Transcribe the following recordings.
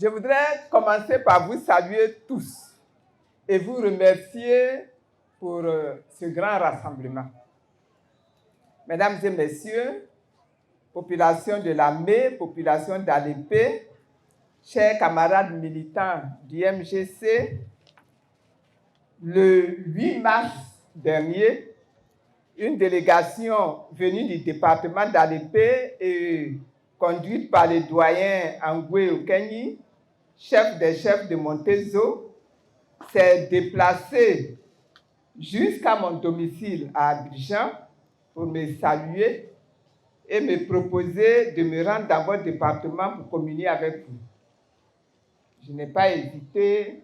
Je voudrais commencer par vous saluer tous et vous remercier pour ce grand rassemblement. Mesdames et messieurs, population de la Mé, population d'Alépé, chers camarades militants du MGC, le 8 mars dernier, une délégation venue du département d'Alépé et conduite par le doyen Angoué Okenyi, chef des chefs de Montezo, s'est déplacée jusqu'à mon domicile à Abidjan pour me saluer et me proposer de me rendre dans votre département pour communier avec vous. Je n'ai pas hésité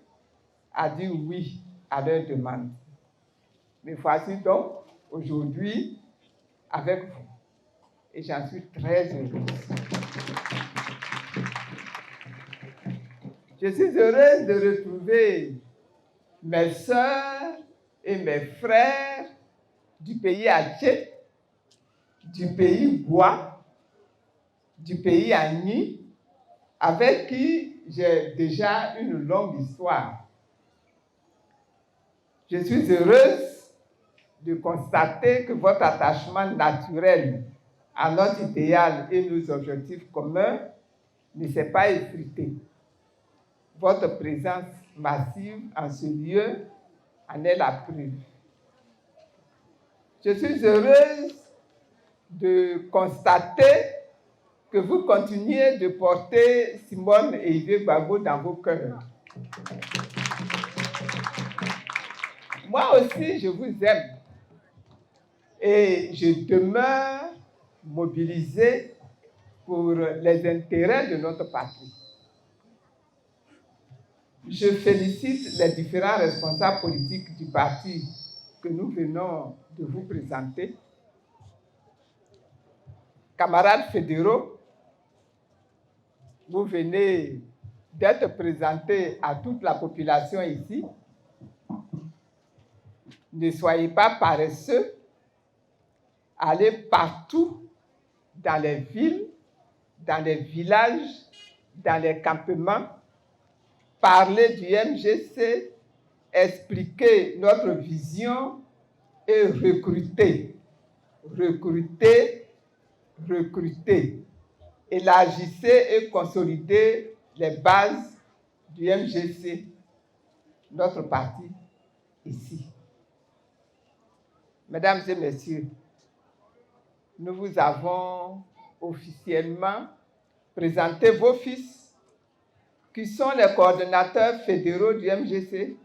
à dire oui à leur demande. Me voici donc aujourd'hui avec vous et j'en suis très heureuse. Je suis heureuse de retrouver mes sœurs et mes frères du pays Adjé, du pays Goua, du pays Agni, avec qui j'ai déjà une longue histoire. Je suis heureuse de constater que votre attachement naturel à notre idéal et nos objectifs communs ne s'est pas effrité. Votre présence massive en ce lieu en est la preuve. Je suis heureuse de constater que vous continuez de porter Simone et Yves Gbagbo dans vos cœurs. Moi aussi, je vous aime et je demeure mobilisée pour les intérêts de notre patrie. Je félicite les différents responsables politiques du parti que nous venons de vous présenter. Camarades fédéraux, vous venez d'être présentés à toute la population ici. Ne soyez pas paresseux. Allez partout dans les villes, dans les villages, dans les campements, parler du MGC, expliquer notre vision et recruter. Élargissez et consolidez les bases du MGC, notre parti, ici. Mesdames et messieurs, nous vous avons officiellement présenté vos fils qui sont les coordonnateurs fédéraux du MGC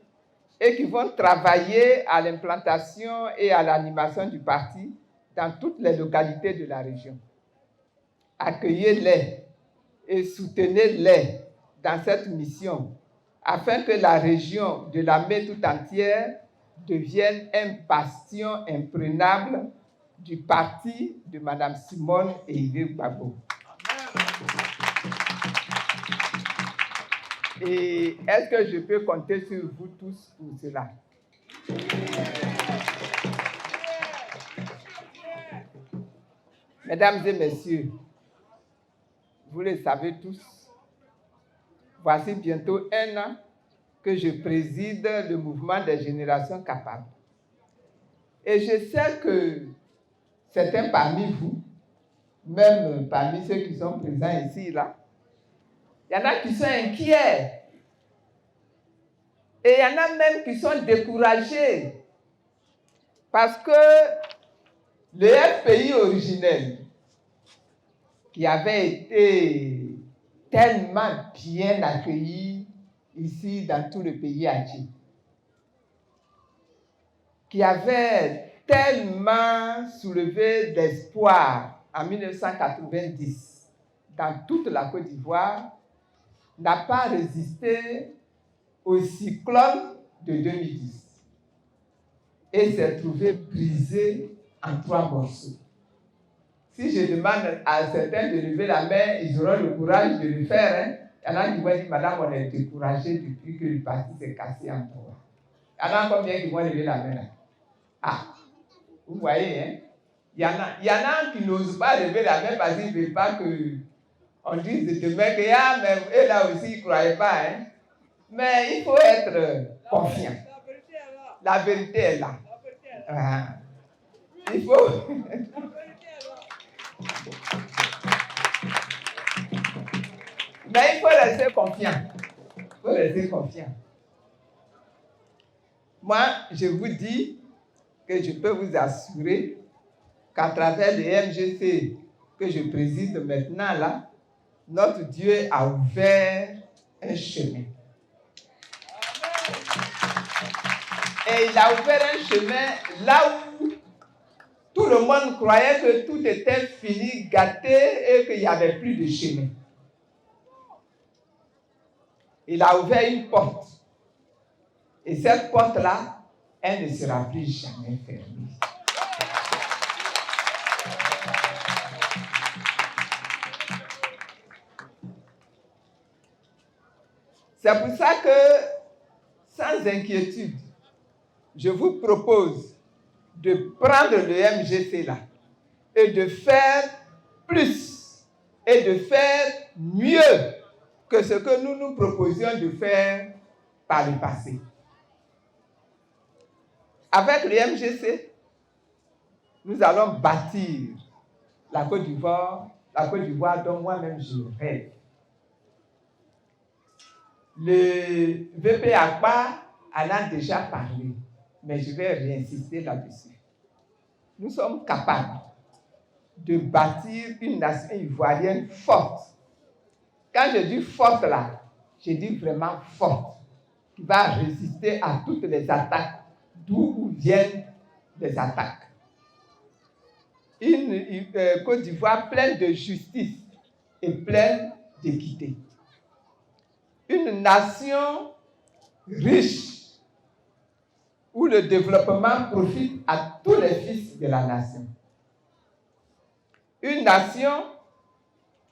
et qui vont travailler à l'implantation et à l'animation du parti dans toutes les localités de la région. Accueillez-les et soutenez-les dans cette mission afin que la région de la Mé tout entière devienne un bastion imprenable du parti de Mme Simone et Yves Gbagbo. Et est-ce que je peux compter sur vous tous pour cela? Mesdames et messieurs, vous le savez tous, voici bientôt 1 an que je préside le mouvement des générations capables. Et je sais que certains parmi vous, même parmi ceux qui sont présents ici, là, il y en a qui sont inquiets. Et il y en a même qui sont découragés. Parce que le FPI originel, qui avait été tellement bien accueilli ici dans tout le pays entier, qui avait tellement soulevé d'espoir en 1990 dans toute la Côte d'Ivoire, n'a pas résisté au cyclone de 2010 et s'est trouvé brisé en 3 morceaux. Si je demande à certains de lever la main, ils auront le courage de le faire. Hein? Il y en a qui vont dire, madame, on est découragé depuis que le parti s'est cassé en 3. Il y en a combien qui vont lever la main là? Ah, vous voyez, hein? Il y en a qui n'osent pas lever la main parce qu'ils ne veulent pas que On dit demain que même eux là aussi, ils ne croyaient pas. Hein? Mais il faut être confiant. La vérité est là. Ah. Il faut. Mais il faut rester confiant. Il faut rester confiant. Moi, je vous dis que je peux vous assurer qu'à travers le MGC que je préside maintenant là, notre Dieu a ouvert un chemin. Et il a ouvert un chemin là où tout le monde croyait que tout était fini, gâté et qu'il n'y avait plus de chemin. Il a ouvert une porte. Et cette porte-là, elle ne sera plus jamais fermée. C'est pour ça que, sans inquiétude, je vous propose de prendre le MGC là et de faire plus et de faire mieux que ce que nous nous proposions de faire par le passé. Avec le MGC, nous allons bâtir la Côte d'Ivoire dont moi-même je rêve. Le VP Akpa en a déjà parlé, mais je vais réinsister là-dessus. Nous sommes capables de bâtir une nation ivoirienne forte. Quand je dis forte là, je dis vraiment forte, qui va résister à toutes les attaques, d'où viennent les attaques. Une Côte d'Ivoire pleine de justice et pleine d'équité. Une nation riche où le développement profite à tous les fils de la nation. Une nation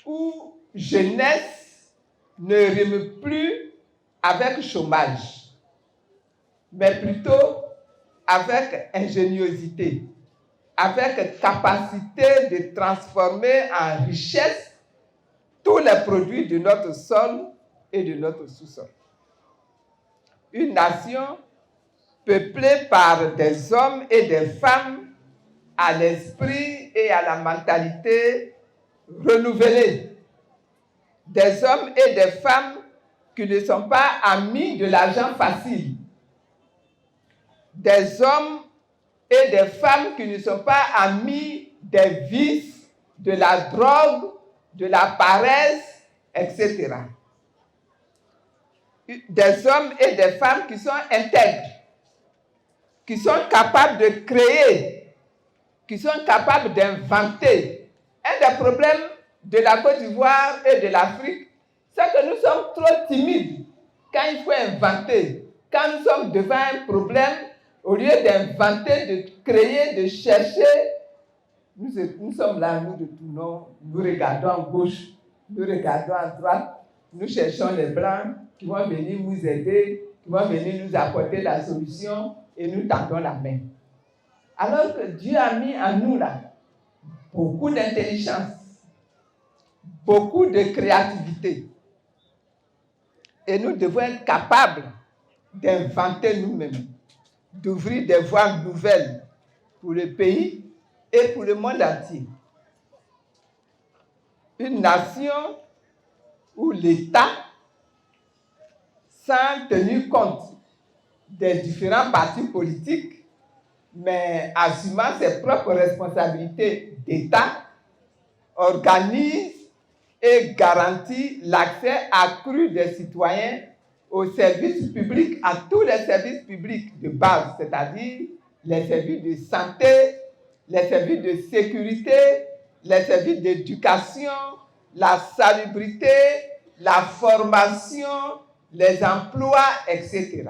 où jeunesse ne rime plus avec chômage, mais plutôt avec ingéniosité, avec capacité de transformer en richesse tous les produits de notre sol et de notre sous-sol. Une nation peuplée par des hommes et des femmes à l'esprit et à la mentalité renouvelée. Des hommes et des femmes qui ne sont pas amis de l'argent facile. Des hommes et des femmes qui ne sont pas amis des vices, de la drogue, de la paresse, etc. Des hommes et des femmes qui sont intègres, qui sont capables de créer, qui sont capables d'inventer. Un des problèmes de la Côte d'Ivoire et de l'Afrique, c'est que nous sommes trop timides quand il faut inventer. Quand nous sommes devant un problème, au lieu d'inventer, de créer, de chercher, nous sommes là, nous tournons, nous regardons à gauche, nous regardons à droite, nous cherchons les Blancs qui vont venir nous aider, qui vont venir nous apporter la solution et nous tendons la main. Alors que Dieu a mis en nous là beaucoup d'intelligence, beaucoup de créativité. Et nous devons être capables d'inventer nous-mêmes, d'ouvrir des voies nouvelles pour le pays et pour le monde entier. Une nation où l'État, sans tenir compte des différents partis politiques, mais assumant ses propres responsabilités d'État, organise et garantit l'accès accru des citoyens aux services publics, à tous les services publics de base, c'est-à-dire les services de santé, les services de sécurité, les services d'éducation, la salubrité, la formation, les emplois, etc.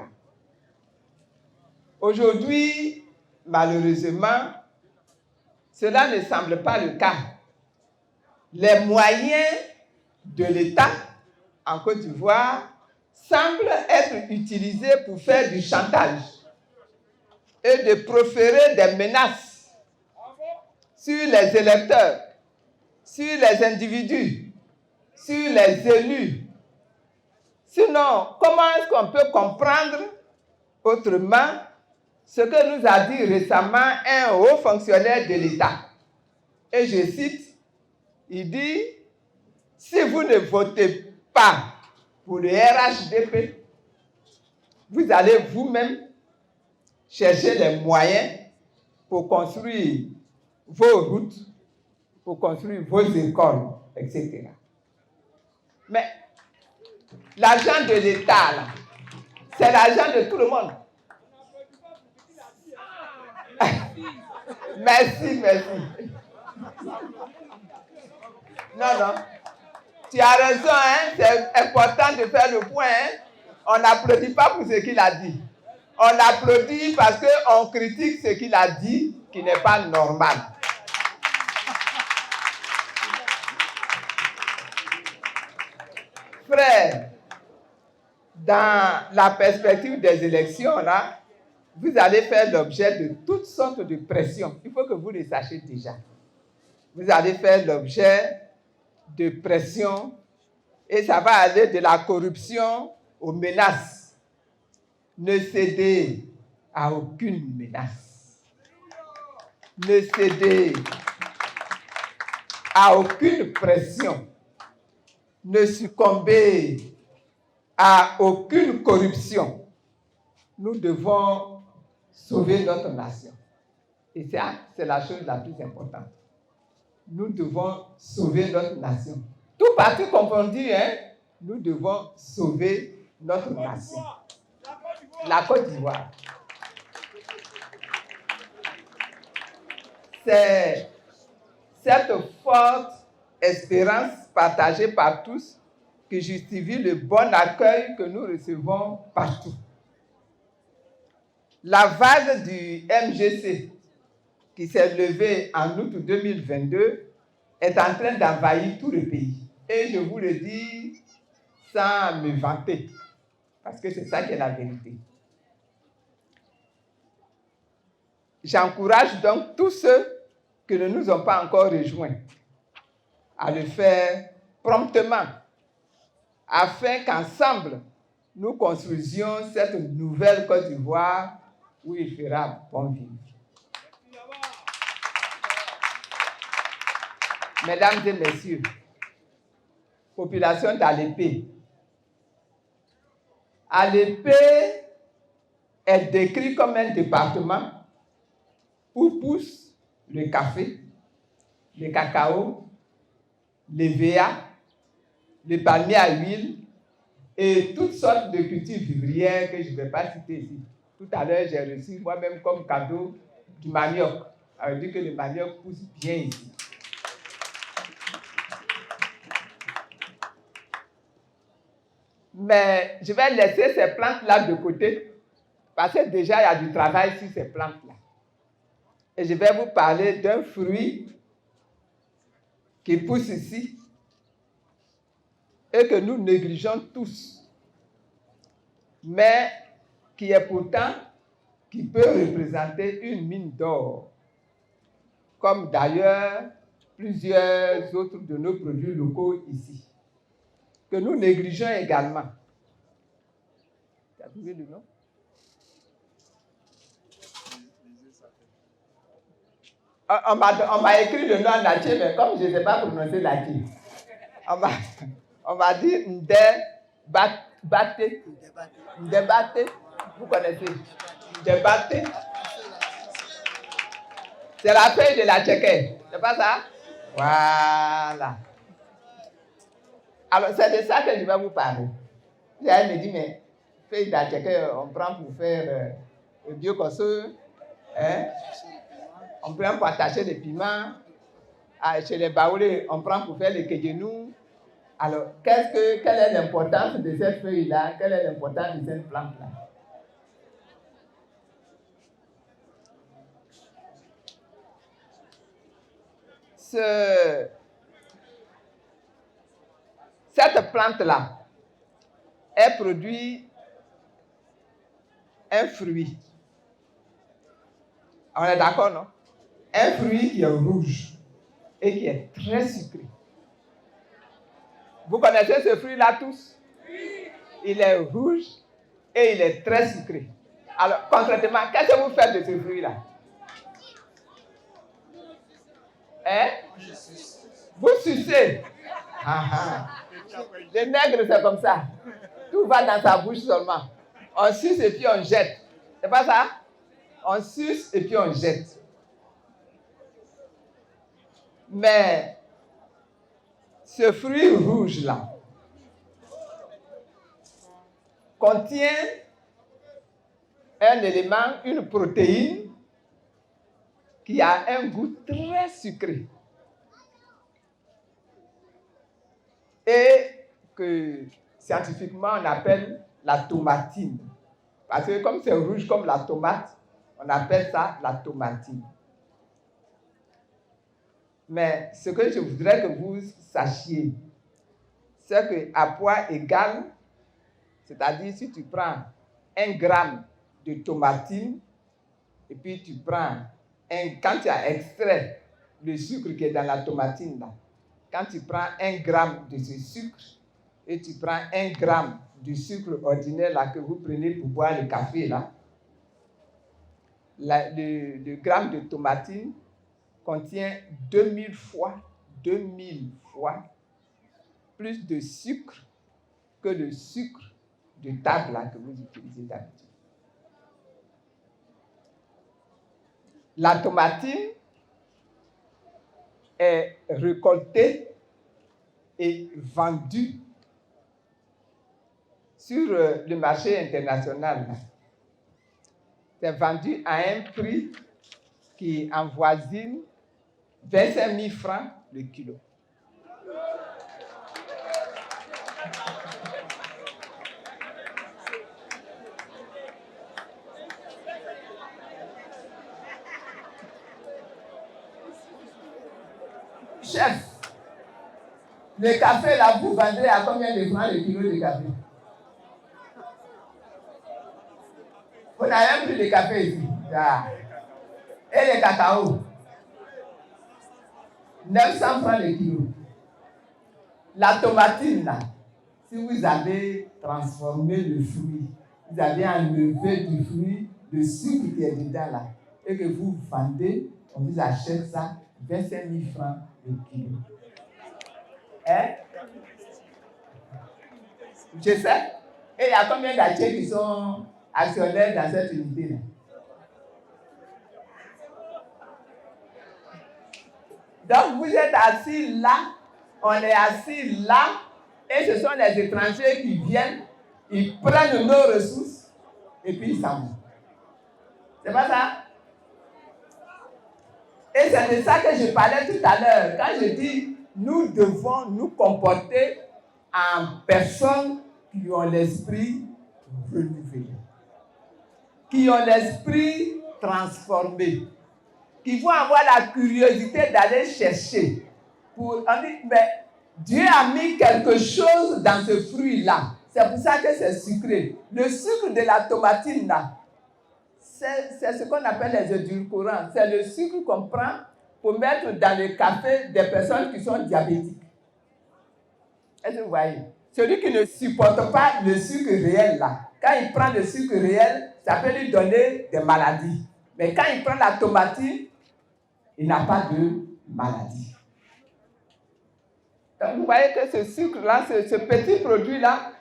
Aujourd'hui, malheureusement, cela ne semble pas le cas. Les moyens de l'État en Côte d'Ivoire semblent être utilisés pour faire du chantage et de proférer des menaces sur les électeurs, sur les individus, sur les élus. Sinon, comment est-ce qu'on peut comprendre autrement ce que nous a dit récemment un haut fonctionnaire de l'État? Et je cite, il dit, si vous ne votez pas pour le RHDP, vous allez vous-même chercher les moyens pour construire vos routes, pour construire vos écoles, etc. Mais l'argent de l'État, là, c'est l'argent de tout le monde. Merci. Non. Tu as raison, hein? C'est important de faire le point. Hein? On n'applaudit pas pour ce qu'il a dit. On applaudit parce qu'on critique ce qu'il a dit qui n'est pas normal. Frère, dans la perspective des élections, là, vous allez faire l'objet de toutes sortes de pressions. Il faut que vous le sachiez déjà. Vous allez faire l'objet de pressions et ça va aller de la corruption aux menaces. Ne cédez à aucune menace. Ne cédez à aucune pression. Ne succombez à aucune corruption. Nous devons sauver notre nation. Et ça, c'est la chose la plus importante. Nous devons sauver notre nation. Tout parti confondu, hein, nous devons sauver notre nation. La Côte d'Ivoire. C'est cette forte espérance partagée par tous qui justifie le bon accueil que nous recevons partout. La vague du MGC qui s'est levée en août 2022 est en train d'envahir tout le pays. Et je vous le dis sans me vanter, parce que c'est ça qui est la vérité. J'encourage donc tous ceux qui ne nous ont pas encore rejoints à le faire promptement, afin qu'ensemble, nous construisions cette nouvelle Côte d'Ivoire où il fera bon vivre. Mesdames et messieurs, population d'Alépé. Alépé est décrit comme un département où poussent le café, le cacao, le véa, le palmier à huile et toutes sortes de cultures vivrières que je ne vais pas citer ici. Tout à l'heure, j'ai reçu moi-même comme cadeau du manioc. Ça veut dire que le manioc pousse bien ici. Mais je vais laisser ces plantes-là de côté parce que déjà, il y a du travail sur ces plantes-là. Et je vais vous parler d'un fruit qui pousse ici et que nous négligeons tous, mais qui est pourtant, qui peut représenter une mine d'or, comme d'ailleurs plusieurs autres de nos produits locaux ici, que nous négligeons également. Tu as trouvé le nom? On m'a écrit le nom en entier, mais comme je ne sais pas prononcer l'entier, on m'a dit Ndebate. Vous connaissez Ndebate? C'est la feuille de la tchéquée, c'est pas ça? Voilà. Alors, c'est de ça que je vais vous parler. Elle me dit, mais feuille de la tchéquée, on prend pour faire le biocosseux, hein? On prend pour attacher les piments. Chez les Baoulés, on prend pour faire les kégenou. Alors, quelle est l'importance de cette feuille-là? Quelle est l'importance de cette plante-là? Cette plante-là, elle produit un fruit. On est d'accord, non? Un fruit qui est rouge et qui est très sucré. Vous connaissez ce fruit-là tous? Il est rouge et il est très sucré. Alors, concrètement, qu'est-ce que vous faites de ce fruit-là? Hein? Vous sucez. Les nègres, c'est comme ça. Tout va dans sa bouche seulement. On suce et puis on jette. C'est pas ça? On suce et puis on jette. Mais ce fruit rouge-là contient un élément, une protéine qui a un goût très sucré et que scientifiquement on appelle la tomatine. Parce que comme c'est rouge comme la tomate, on appelle ça la tomatine. Mais ce que je voudrais que vous sachiez, c'est qu'à poids égal, c'est-à-dire si tu prends 1 gramme de tomatine et puis tu prends quand tu as extrait le sucre qui est dans la tomatine là, quand tu prends 1 gramme de ce sucre et tu prends 1 gramme du sucre ordinaire là que vous prenez pour boire le café là, le gramme de tomatine contient 2000 fois plus de sucre que le sucre de table là, que vous utilisez d'habitude. La tomatine est récoltée et vendue sur le marché international. C'est vendu à un prix qui avoisine 25 000 francs le kilo. Chef, le café là, vous vendrez à combien de francs le kilo de café? Vous n'avez même plus de café ici. Ah. Et le cacao? 900 francs le kilo. La tomatine là, si vous avez transformé le fruit, vous avez enlevé du fruit le sucre qui est dedans là, et que vous vendez, on vous achète ça 25 000 francs le kilo. Hein? Je sais. Et il y a combien d'achètes qui sont actionnaires dans cette unité là? Donc vous êtes assis là, on est assis là, et ce sont les étrangers qui viennent, ils prennent nos ressources, et puis ils s'en vont. C'est pas ça? Et c'est de ça que je parlais tout à l'heure, quand je dis nous devons nous comporter en personnes qui ont l'esprit renouvelé, qui ont l'esprit transformé, qui vont avoir la curiosité d'aller chercher. On dit, mais Dieu a mis quelque chose dans ce fruit-là. C'est pour ça que c'est sucré. Le sucre de la tomatine, là, c'est ce qu'on appelle les édulcorants. C'est le sucre qu'on prend pour mettre dans le café des personnes qui sont diabétiques. Est-ce que vous voyez? Celui qui ne supporte pas le sucre réel, là, quand il prend le sucre réel, ça peut lui donner des maladies. Mais quand il prend la tomatine, il n'a pas de maladie. Donc, vous voyez que ce sucre-là, ce petit produit-là,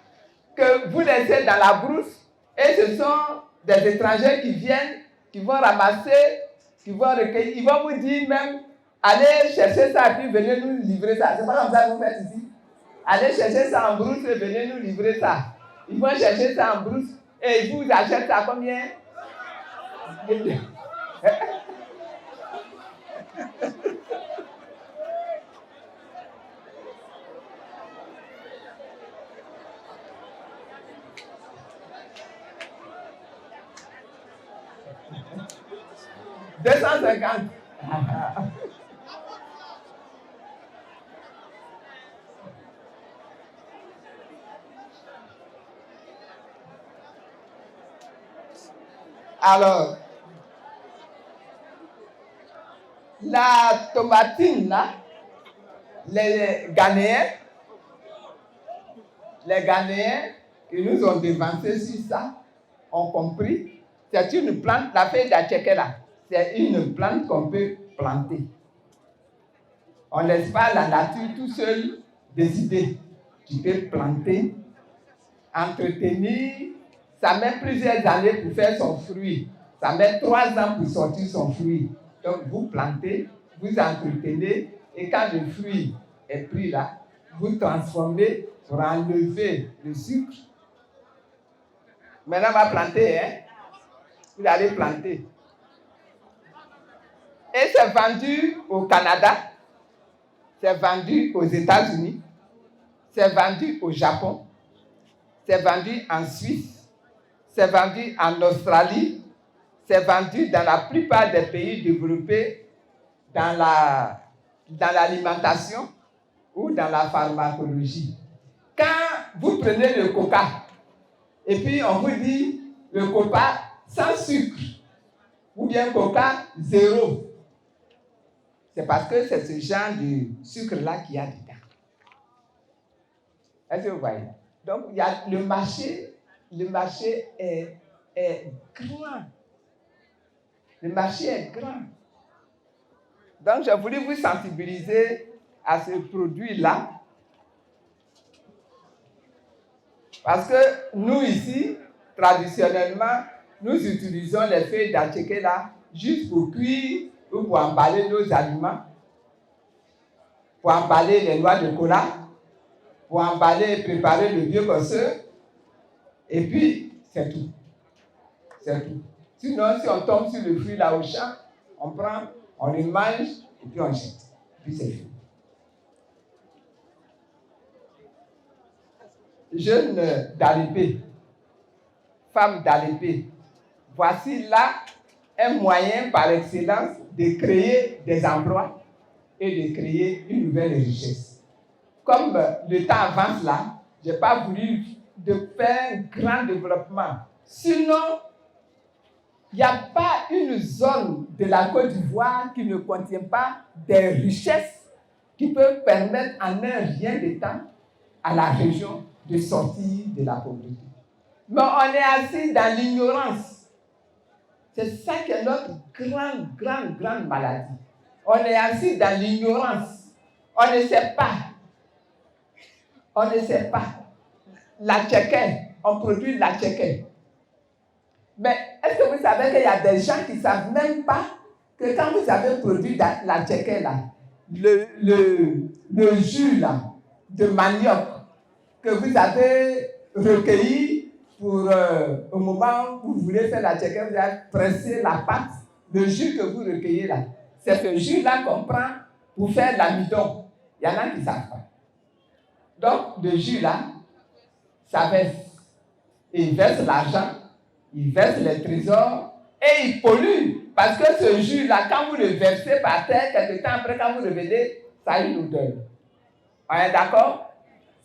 que vous laissez dans la brousse, et ce sont des étrangers qui viennent, qui vont ramasser, qui vont recueillir. Ils vont vous dire même, allez chercher ça et puis venez nous livrer ça. C'est pas comme ça que vous faites ici. Allez chercher ça en brousse et venez nous livrer ça. Ils vont chercher ça en brousse et ils vous achètent ça à combien? $250. Alors, la tomatine, là, les Ghanéens, les Ghanéens qui nous ont devancés sur ça ont compris. C'est une plante, la feuille d'attiéké là, c'est une plante qu'on peut planter. On ne laisse pas la nature tout seul décider. Tu peux planter, entretenir. Ça met plusieurs années pour faire son fruit. Ça met 3 ans pour sortir son fruit. Donc vous plantez, vous entretenez, et quand le fruit est pris là, vous transformez pour enlever le sucre. Maintenant, on va planter, hein? Vous allez planter. Et c'est vendu au Canada, c'est vendu aux États-Unis, c'est vendu au Japon, c'est vendu en Suisse, c'est vendu en Australie, c'est vendu dans la plupart des pays développés dans l'alimentation ou dans la pharmacologie. Quand vous prenez le coca, et puis on vous dit le coca sans sucre, ou bien coca zéro, c'est parce que c'est ce genre de sucre-là qu'il y a dedans. Est-ce que vous voyez? Donc, il y a le marché est grand. Le marché est grand. Donc, j'ai voulu vous sensibiliser à ce produit-là. Parce que nous, ici, traditionnellement, nous utilisons les feuilles d'attiéké là juste pour cuire ou pour emballer nos aliments, pour emballer les noix de cola, pour emballer et préparer le vieux cosseur. Et puis, c'est tout. C'est tout. Sinon, si on tombe sur le fruit là au champ, on prend, on le mange et puis on jette. Puis c'est fini. Jeune d'Alépé, femme d'Alépé, voici là un moyen par excellence de créer des emplois et de créer une nouvelle richesse. Comme le temps avance là, je n'ai pas voulu faire un grand développement. Sinon, il n'y a pas une zone de la Côte d'Ivoire qui ne contient pas des richesses qui peuvent permettre en un rien de temps à la région de sortir de la pauvreté. Mais on est assis dans l'ignorance. C'est ça qui est notre grande maladie. On est assis dans l'ignorance. On ne sait pas. On ne sait pas. L'attiéké, on produit l'attiéké. Mais est-ce que vous savez qu'il y a des gens qui ne savent même pas que quand vous avez produit l'attiéké là, le jus là, de manioc que vous avez recueilli pour au moment où vous voulez faire l'attiéké, vous avez pressé la pâte, le jus que vous recueillez là. C'est ce jus-là qu'on prend pour faire l'amidon. Il y en a qui ne savent pas. Donc, le jus-là, ça verse. Il verse l'argent, il verse les trésors et il pollue. Parce que ce jus-là, quand vous le versez par terre, quelque temps après, quand vous revenez, ça a une odeur. On est d'accord?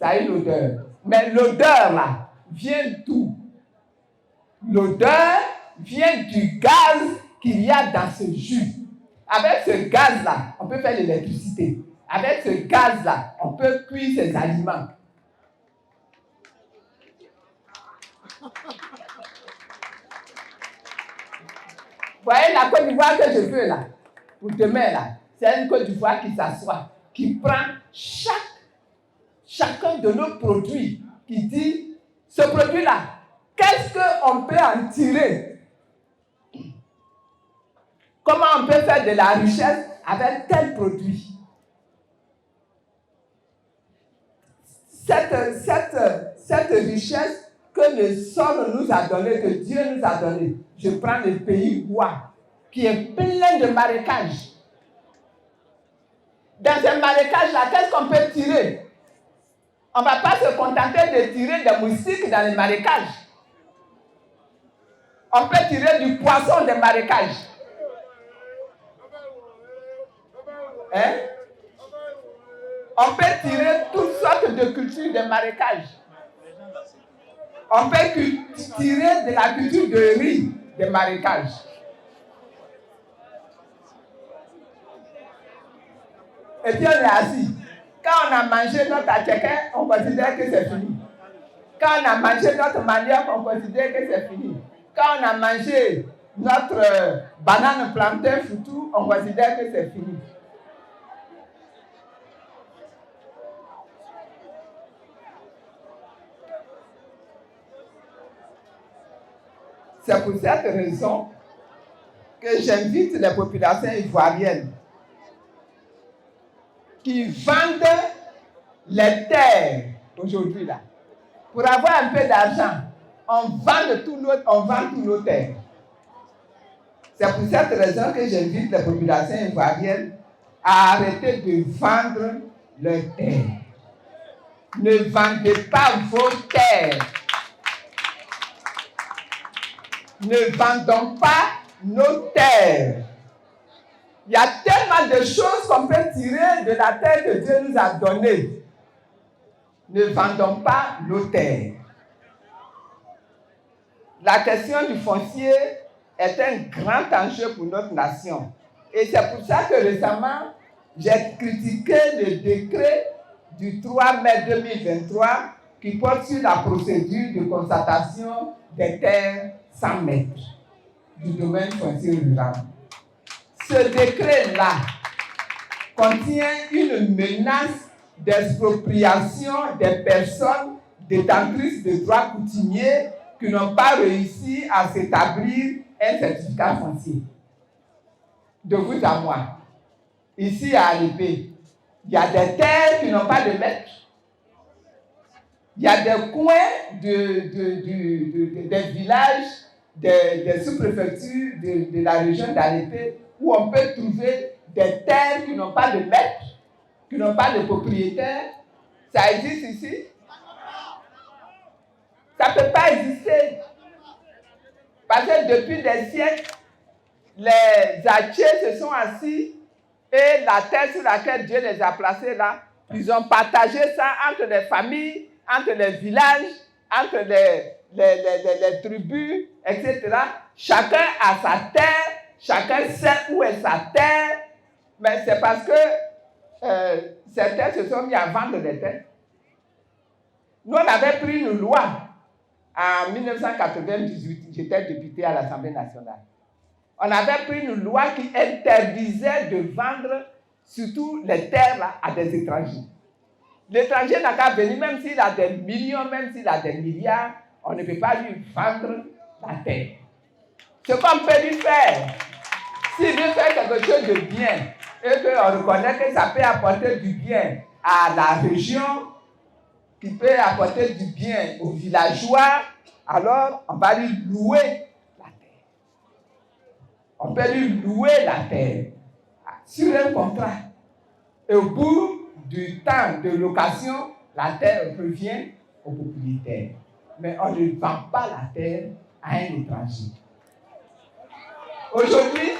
Ça a une odeur. Mais l'odeur, là, vient d'où? L'odeur vient du gaz qu'il y a dans ce jus. Avec ce gaz-là, on peut faire l'électricité. Avec ce gaz-là, on peut cuire ses aliments. Vous voyez la Côte d'Ivoire que je veux là, pour demain là, c'est une Côte d'Ivoire qui s'assoit, qui prend chacun de nos produits, qui dit, ce produit-là, qu'est-ce qu'on peut en tirer? Comment on peut faire de la richesse avec tel produit? Cette richesse que le sol nous a donnée, que Dieu nous a donnée. Je prends le pays Ouah, qui est plein de marécages. Dans ces marécages-là, qu'est-ce qu'on peut tirer? On ne va pas se contenter de tirer des moustiques dans les marécages. On peut tirer du poisson des marécages. Hein? On peut tirer toutes sortes de cultures des marécages. On peut tirer de la culture de riz des marécages. Et puis on est assis. Quand on a mangé notre attiéké, on considère que c'est fini. Quand on a mangé notre manioc, on considère que c'est fini. Quand on a mangé notre banane plantain foutu, on considère que c'est fini. C'est pour cette raison que j'invite les populations ivoiriennes qui vendent les terres aujourd'hui là. Pour avoir un peu d'argent, on vend tous nos terres. C'est pour cette raison que j'invite les populations ivoiriennes à arrêter de vendre leurs terres. Ne vendez pas vos terres. Ne vendons pas nos terres. Il y a tellement de choses qu'on peut tirer de la terre que Dieu nous a donnée. Ne vendons pas nos terres. La question du foncier est un grand enjeu pour notre nation. Et c'est pour ça que récemment, j'ai critiqué le décret du 3 mai 2023 qui porte sur la procédure de constatation des terres 100 mètres du domaine foncier rural. Ce décret-là contient une menace d'expropriation des personnes détentrices de droits coutumiers qui n'ont pas réussi à s'établir un certificat foncier. De vous à moi, ici à Alépé, il y a des terres qui n'ont pas de maître. Il y a des coins des villages, des sous-préfectures de la région d'Alépé où on peut trouver des terres qui n'ont pas de maître, qui n'ont pas de propriétaire. Ça existe ici? Ça ne peut pas exister. Parce que depuis des siècles, les Attiers se sont assis et la terre sur laquelle Dieu les a placés là, ils ont partagé ça entre les familles, entre les villages, entre les tribus, etc. Chacun a sa terre, chacun sait où est sa terre, mais c'est parce que certains se sont mis à vendre les terres. Nous, on avait pris une loi en 1998, j'étais député à l'Assemblée nationale. On avait pris une loi qui interdisait de vendre surtout les terres là, à des étrangers. L'étranger n'a qu'à venir, même s'il a des millions, même s'il a des milliards, on ne peut pas lui vendre la terre. Ce qu'on peut lui faire, s'il veut faire quelque chose de bien, et qu'on reconnaît que ça peut apporter du bien à la région, qui peut apporter du bien aux villageois, alors on va lui louer la terre. On peut lui louer la terre sur un contrat. Et au bout du temps de location, la terre revient au propriétaire. Mais on ne vend pas la terre à un étranger. Aujourd'hui,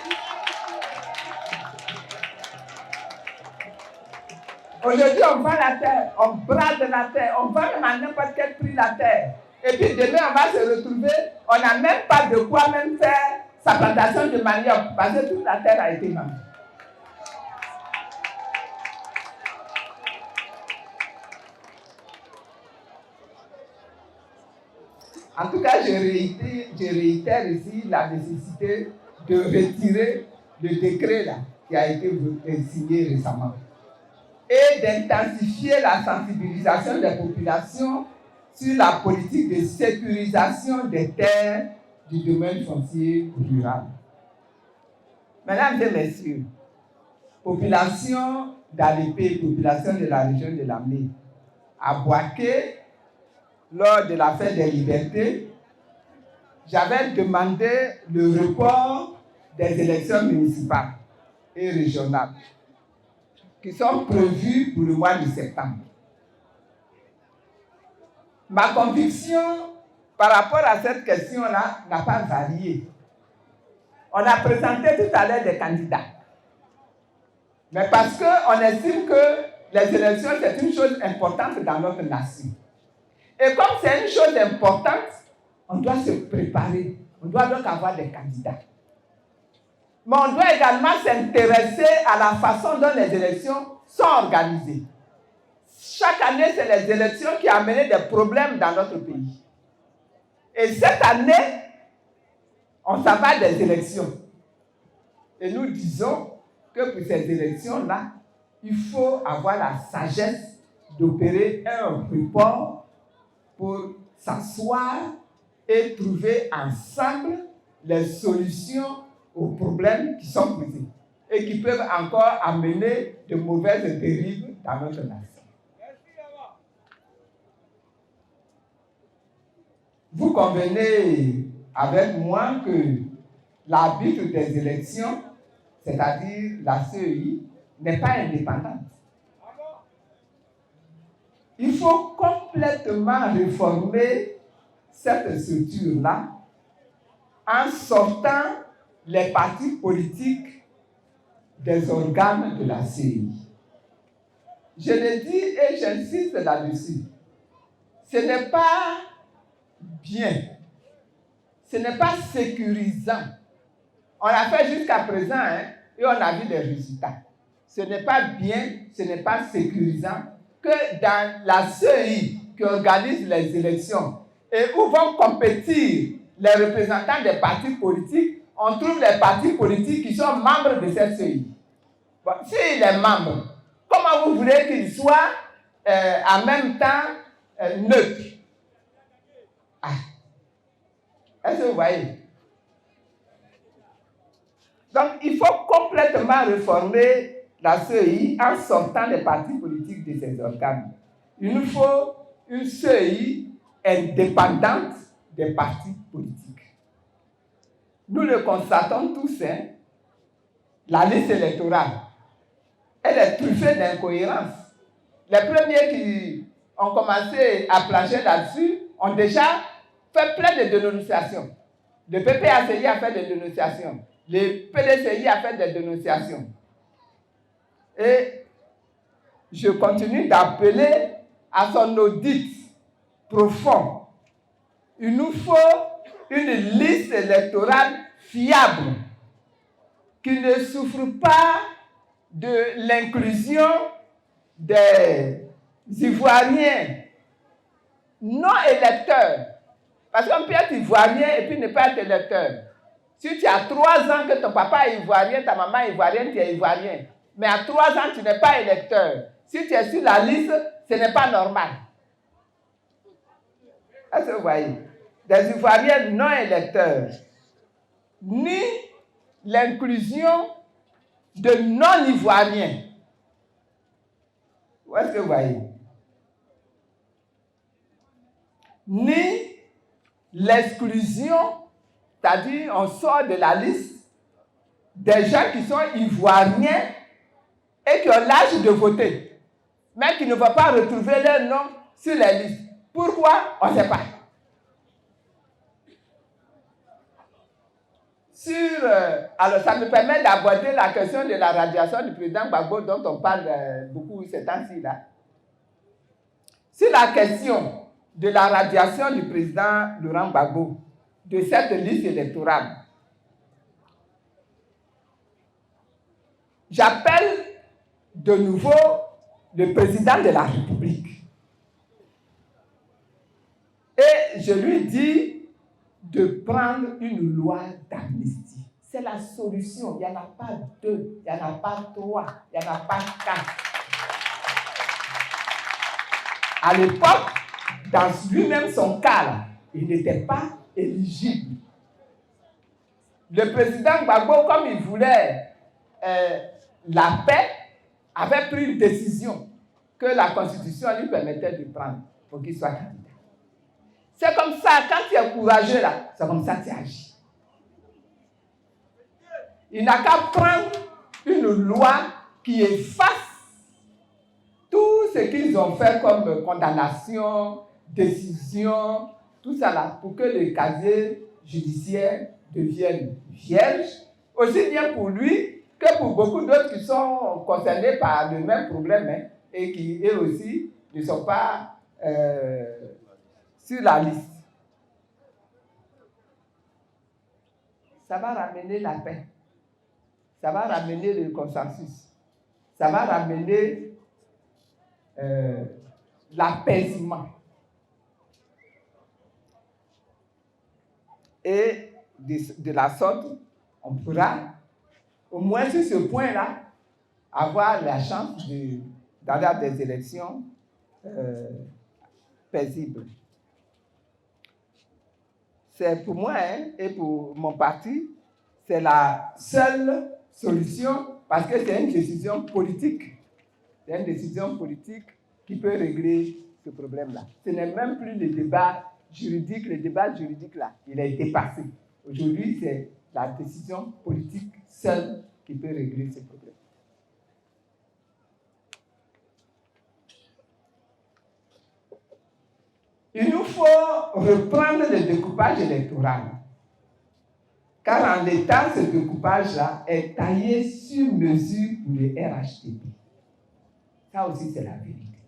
on vend la terre, on brade la terre, on vend même à n'importe quel prix la terre. Et puis demain, on va se retrouver, on n'a même pas de quoi même faire sa plantation de manioc, parce que toute la terre a été vendue. En tout cas, je réitère ici la nécessité de retirer le décret là, qui a été signé récemment et d'intensifier la sensibilisation des populations sur la politique de sécurisation des terres du domaine foncier rural. Mesdames et messieurs, population d'Alépé, population de la région de Lamé, à Boaké, lors de la fête des libertés, j'avais demandé le report des élections municipales et régionales qui sont prévues pour le mois de septembre. Ma conviction par rapport à cette question-là n'a pas varié. On a présenté tout à l'heure des candidats. Mais parce qu'on estime que les élections, c'est une chose importante dans notre nation. Et comme c'est une chose importante, on doit se préparer. On doit donc avoir des candidats. Mais on doit également s'intéresser à la façon dont les élections sont organisées. chaque année, c'est les élections qui ont amené des problèmes dans notre pays. Et cette année, on s'en va des élections. Et nous disons que pour ces élections-là, il faut avoir la sagesse d'opérer un report pour s'asseoir et trouver ensemble les solutions aux problèmes qui sont posés et qui peuvent encore amener de mauvaises dérives dans notre nation. Vous convenez avec moi que l'arbitre des élections, c'est-à-dire la CEI, n'est pas indépendante. Il faut complètement réformer cette structure-là en sortant les partis politiques des organes de la CEI. Je le dis et j'insiste là-dessus. Ce n'est pas bien, ce n'est pas sécurisant. On l'a fait jusqu'à présent et on a vu des résultats. Ce n'est pas bien, ce n'est pas sécurisant que dans la CEI qui organise les élections et où vont compétir les représentants des partis politiques, on trouve les partis politiques qui sont membres de cette CEI. Bon, s'il est membre, comment vous voulez qu'il soit en même temps neutre? Est-ce que vous voyez? Donc, il faut complètement réformer la CEI en sortant les partis politiques de ces organes. Il nous faut une CEI indépendante des partis politiques. Nous le constatons tous, la liste électorale, elle est truffée d'incohérences. Les premiers qui ont commencé à plancher là-dessus ont déjà fait plein de dénonciations. Le PPACI a fait des dénonciations. Le PDCI a fait des dénonciations. Et je continue d'appeler à son audit profond. Il nous faut une liste électorale fiable qui ne souffre pas de l'inclusion des Ivoiriens non électeurs. Parce qu'on peut être Ivoirien et puis ne pas être électeur. Si tu as 3 ans que ton papa est Ivoirien, ta maman est Ivoirienne, tu es Ivoirien. Mais à 3 ans, tu n'es pas électeur. Si tu es sur la liste, ce n'est pas normal. Est-ce que vous voyez? Des Ivoiriens non électeurs, ni l'inclusion de non-Ivoiriens. Où est-ce que vous voyez? Ni l'exclusion, c'est-à-dire on sort de la liste des gens qui sont Ivoiriens et qui ont l'âge de voter, mais qui ne vont pas retrouver leur nom sur les listes. Pourquoi? On ne sait pas. Alors, ça me permet d'aborder la question de la radiation du président Gbagbo dont on parle beaucoup ces temps-ci. Sur la question de la radiation du président Laurent Gbagbo de cette liste électorale, j'appelle de nouveau le président de la République et je lui dis de prendre une loi d'amnistie. C'est la solution. Il n'y en a pas 2, il n'y en a pas 3, il n'y en a pas 4. À l'époque, dans lui-même son cas, là, il n'était pas éligible. Le président Gbagbo, comme il voulait la paix, avait pris une décision que la Constitution lui permettait de prendre pour qu'il soit candidat. C'est comme ça, quand tu es courageux là, c'est comme ça que tu agis. Il n'a qu'à prendre une loi qui efface tout ce qu'ils ont fait comme condamnation, décision, tout ça là, pour que le casier judiciaire devienne vierge, aussi bien pour lui que pour beaucoup d'autres qui sont concernés par le même problème et qui, eux aussi, ne sont pas sur la liste. Ça va ramener la paix. Ça va ramener le consensus. Ça va ramener l'apaisement. Et de la sorte, on pourra, au moins sur ce point-là, avoir la chance d'aller à des élections paisibles. C'est pour moi et pour mon parti, c'est la seule solution parce que c'est une décision politique. C'est une décision politique qui peut régler ce problème-là. Ce n'est même plus le débat juridique. Le débat juridique, là, il est dépassé. Aujourd'hui, c'est la décision politique seule qui peut régler ce problème. Il nous faut reprendre le découpage électoral. Car en l'état, ce découpage-là est taillé sur mesure pour les RHDP. Ça aussi, c'est la vérité.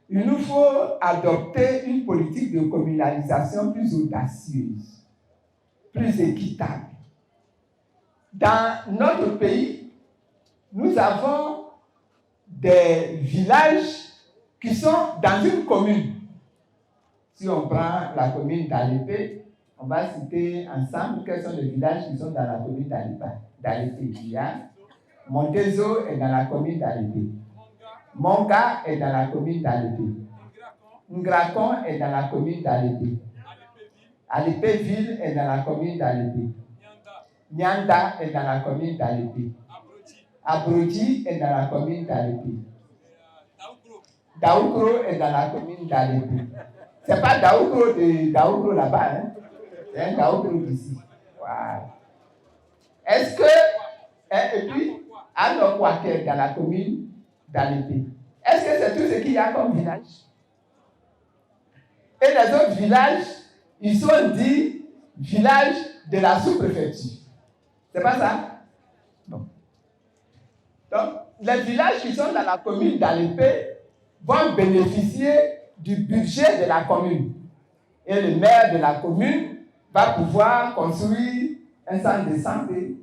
Il nous faut adopter une politique de communalisation plus audacieuse, plus équitable. Dans notre pays, nous avons des villages qui sont dans une commune. Si on prend la commune d'Alépé, on va citer ensemble quels sont les villages qui sont dans la commune d'Alépé. Il y a Montezo est dans la commune d'Alépé. Monga est dans la commune d'Alépé. Ngrakon est dans la commune d'Alépé. Alépé-Ville est dans la commune d'Alépé. Nyanda est dans la commune d'Alépé. Abroji est dans la commune d'Alépé. Daoukro est dans la commune d'Alépé. Ce n'est pas Daoukro là-bas, hein? C'est un Daoukro d'ici. Voilà. Est-ce que, et puis, Anokwake est dans la commune d'Alépé. Est-ce que c'est tout ce qu'il y a comme village? Et les autres villages, ils sont dits villages de la sous-préfecture. C'est pas ça? Non. Donc, les villages qui sont dans la commune d'Alépé vont bénéficier du budget de la commune. Et le maire de la commune va pouvoir construire un centre de santé,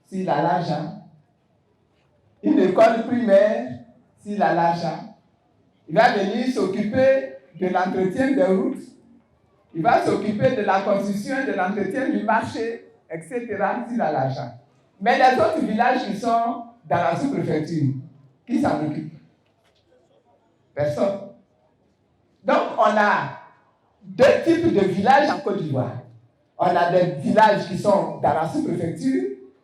s'il a l'argent, une école primaire, s'il a l'argent. Il va venir s'occuper de l'entretien des routes, il va s'occuper de la construction, de l'entretien du marché, etc., s'il a l'argent. Mais les autres villages qui sont dans la sous-préfecture, qui s'en occupent? Personne. Donc, on a deux types de villages en Côte d'Ivoire. On a des villages qui sont dans la sous-préfecture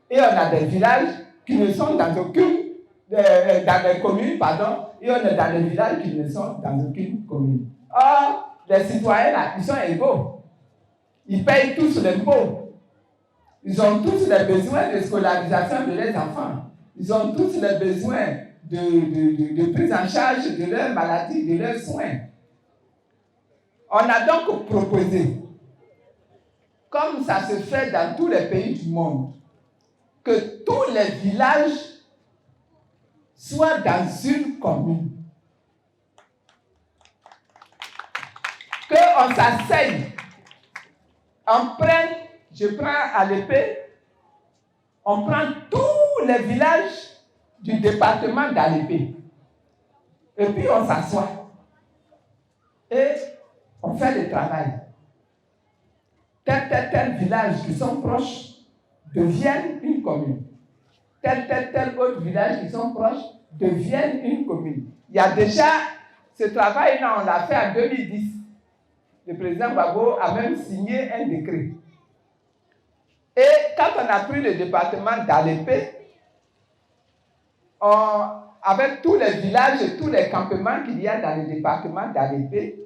et on a des villages qui ne sont dans aucune, dans les communes, pardon, et on est dans des villages qui ne sont dans aucune commune. Or, les citoyens là, ils sont égaux. Ils payent tous l'impôt. Ils ont tous les besoins de scolarisation de leurs enfants. Ils ont tous les besoins de prise en charge de leurs maladies, de leurs soins. On a donc proposé, comme ça se fait dans tous les pays du monde, que tous les villages soient dans une commune. Qu'on s'asseye, je prends Alépé, on prend tous les villages du département d'Alépé. Et puis on s'assoit. Et on fait le travail. Tel village qui sont proches deviennent une commune. Tel autre village qui sont proches deviennent une commune. Il y a déjà ce travail-là, on l'a fait en 2010. Le président Gbagbo a même signé un décret. Et quand on a pris le département d'Alépé, avec tous les villages et tous les campements qu'il y a dans le département d'Alépé,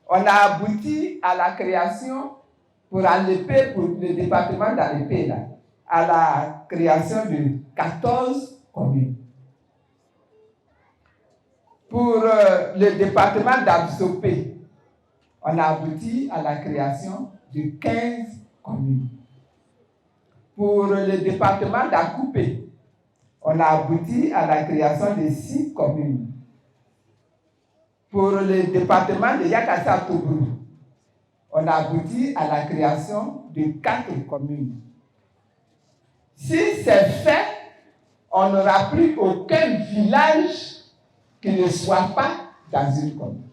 on a abouti à la création pour Alépé, pour le département d'Alépé, là, à la création de 14 communes. Pour le département d'Absopé, on a abouti à la création de 15 communes. Pour le département d'Akoupé, on a abouti à la création de 6 communes. Pour le département de Yakassat-Tobrou, on a abouti à la création de 4 communes. Si c'est fait, on n'aura plus aucun village qui ne soit pas dans une commune.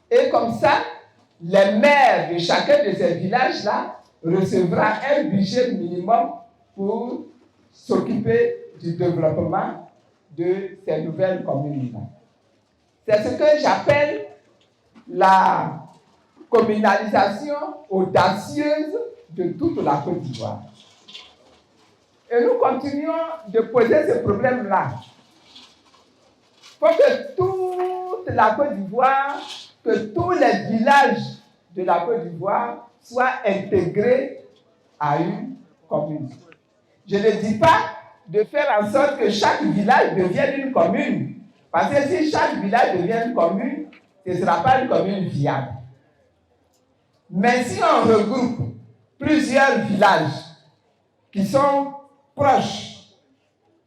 Et comme ça, les maires de chacun de ces villages-là recevra un budget minimum pour s'occuper du développement de ces nouvelles communes-là. C'est ce que j'appelle la communalisation audacieuse de toute la Côte d'Ivoire. Et nous continuons de poser ce problème-là. Il faut que toute la Côte d'Ivoire, que tous les villages de la Côte d'Ivoire soient intégrés à une commune. Je ne dis pas de faire en sorte que chaque village devienne une commune. Parce que si chaque village devient une commune, ce ne sera pas une commune viable. Mais si on regroupe plusieurs villages qui sont proches,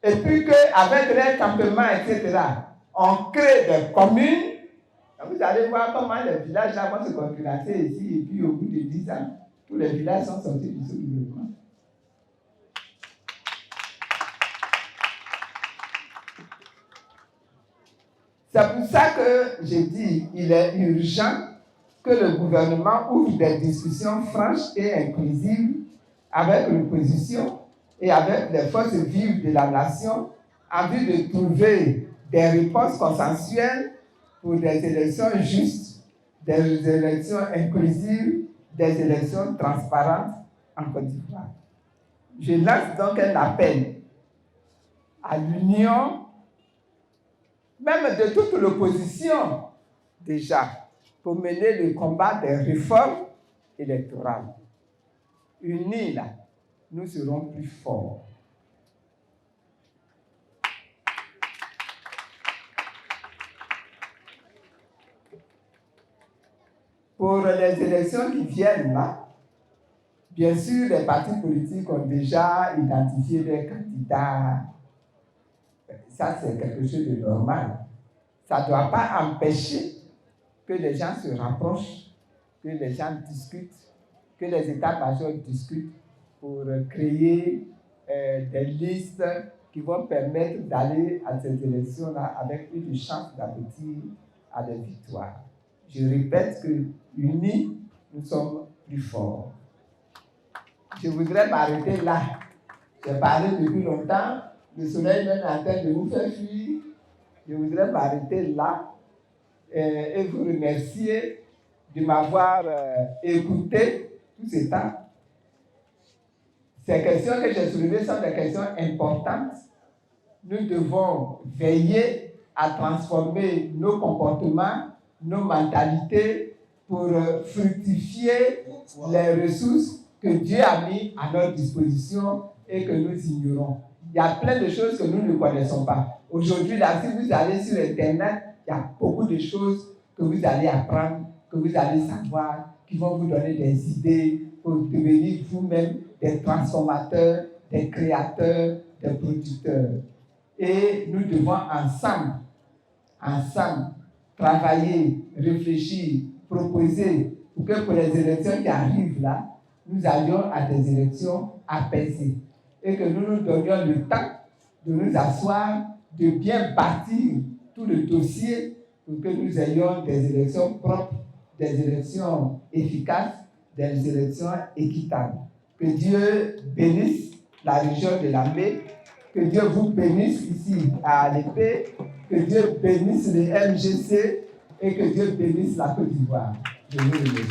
et puis qu'avec les campements, etc., on crée des communes, vous allez voir comment les villages là vont se concurrencer ici, et puis au bout de 10 ans, tous les villages sont sortis du sous-développement. C'est pour ça que je dis qu'il est urgent que le gouvernement ouvre des discussions franches et inclusives avec l'opposition et avec les forces vives de la nation en vue de trouver des réponses consensuelles pour des élections justes, des élections inclusives, des élections transparentes en Côte d'Ivoire. Je lance donc un appel à l'union, même de toute l'opposition déjà, pour mener le combat des réformes électorales. Unis là, nous serons plus forts. Pour les élections qui viennent là, bien sûr, les partis politiques ont déjà identifié des candidats. Ça, c'est quelque chose de normal. Ça ne doit pas empêcher que les gens se rapprochent, que les gens discutent, que les états-majors discutent pour créer des listes qui vont permettre d'aller à ces élections-là avec une chance d'aboutir à des victoires. Je répète que unis, nous sommes plus forts. Je voudrais m'arrêter là. J'ai parlé depuis longtemps. Le soleil même est en train de nous faire fuir. Je voudrais m'arrêter là et vous remercier de m'avoir écouté tout ce temps. Ces questions que j'ai soulevées sont des questions importantes. Nous devons veiller à transformer nos comportements, nos mentalités pour fructifier les ressources que Dieu a mis à notre disposition et que nous ignorons. Il y a plein de choses que nous ne connaissons pas. Aujourd'hui, là, si vous allez sur Internet, il y a beaucoup de choses que vous allez apprendre, que vous allez savoir, qui vont vous donner des idées pour devenir vous-même des transformateurs, des créateurs, des producteurs. Et nous devons ensemble, travailler, réfléchir, proposer pour que pour les élections qui arrivent là, nous allions à des élections apaisées et que nous nous donnions le temps de nous asseoir, de bien bâtir tout le dossier pour que nous ayons des élections propres, des élections efficaces, des élections équitables. Que Dieu bénisse la région de Lambé, que Dieu vous bénisse ici à l'épée, que Dieu bénisse les MGC et que Dieu bénisse la Côte d'Ivoire. Je vous remercie.